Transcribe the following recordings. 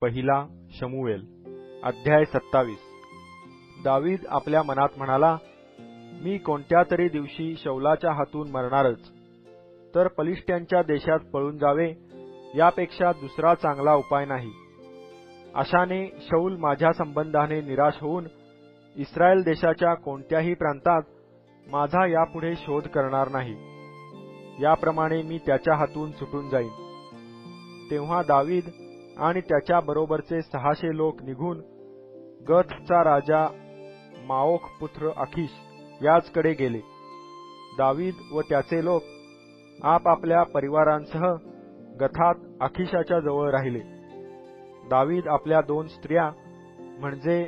पहिला शमूएल अध्याय 27। दावीद आपल्या मनात म्हणाला, मी कोणत्या तरी दिवशी शौलाच्या हातून मरणारच, तर फलिष्त्यांच्या देशात पळून जावे यापेक्षा दुसरा चांगला उपाय नाही। अशाने शौल माझ्या संबंधाने निराश होऊन इस्रायल देशाच्या कोणत्याही प्रांतात माझा यापुढे शोध करणार नाही। याप्रमाणे मी त्याच्या हातून सुटून जाईन। तेव्हा दावीद आणि त्याच्या बरोबरचे 600 लोक निघून गथचा राजा माओक पुत्र अखीश याचकडे गेले। दावीद व त्याचे लोक आपापल्या परिवारांसह गथात अखीशाच्या जवळ राहिले। दावीद आपल्या 2 स्त्रिया म्हणजे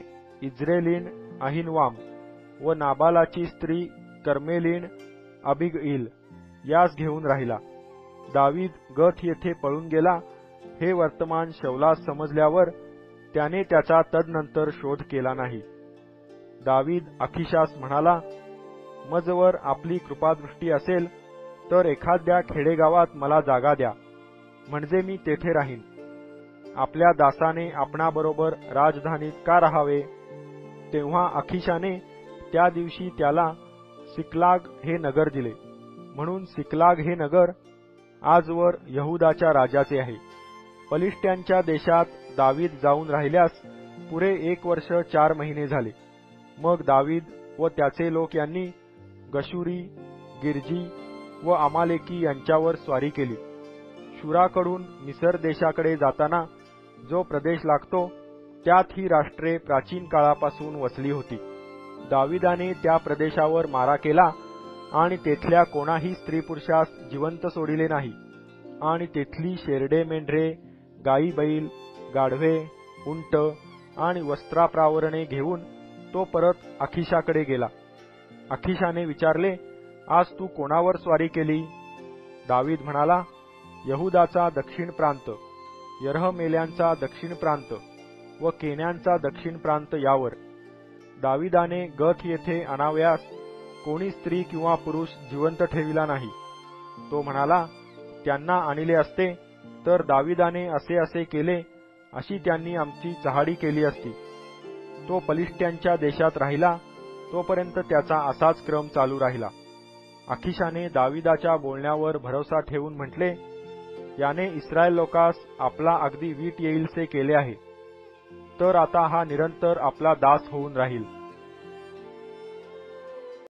इज्रेलीन अहिनवाम व नाबालाची स्त्री कर्मेलीन अबिगईल यास घेऊन राहिला। दावीद गथ येथे पळून गेला हे वर्तमान शौलास समजल्यावर त्याने त्याचा तदनंतर शोध केला नाही। दावीद अखीशास म्हणाला, मजवर आपली कृपादृष्टी असेल तर एखाद्या खेडेगावात मला जागा द्या, म्हणजे मी तेथे राहीन। आपल्या दासाने आपणाबरोबर राजधानीत का राहावे? तेव्हा अखीशाने त्या दिवशी त्याला सिकलाग हे नगर दिले, म्हणून सिकलाग हे नगर आजवर यहुदाच्या राजाचे आहे। फलिष्त्यांच्या देशात दावीद जाऊन राहिल्यास पुरे 1 वर्ष 4 महिने झाले। मग दावीद व त्याचे लोक यांनी गशुरी, गिरजी व अमालेकी यांच्यावर स्वारी केली। शुराकडून मिसर देशाकडे जाताना जो प्रदेश लागतो त्यात ही राष्ट्रे प्राचीन काळापासून वसली होती। दावीदाने त्या प्रदेशावर मारा केला आणि तेथल्या कोणाही स्त्री पुरुषास जिवंत सोडिले नाही, आणि तेथली शेरडे मेंढरे, गाई बैल, गाढवे, उंट आणि वस्त्राप्रावरणे घेऊन तो परत अखीशाकडे गेला। अखीशाने विचारले, आज तू कोणावर स्वारी केली? दावीद म्हणाला, यहुदाचा दक्षिण प्रांत, यरहमेल्यांचा दक्षिण प्रांत व केन्यांचा दक्षिण प्रांत यावर। दावीदाने गथ येथे आणावयास कोणी स्त्री किंवा पुरुष जिवंत ठेविला नाही। तो म्हणाला, त्यांना आणले असते तर दावीदाने असे असे केले अशी त्यांनी आमची चहाडी केली असती। तो फलिष्त्यांच्या देशात राहिला तोपर्यंत त्याचा असाच क्रम चालू राहिला। अखीशाने दावीदाच्या बोलण्यावर भरोसा ठेवून म्हटले, याने इस्रायल लोकास आपला अगदी वीट येईलसे केले आहे, तर आता हा निरंतर आपला दास होऊन राहील।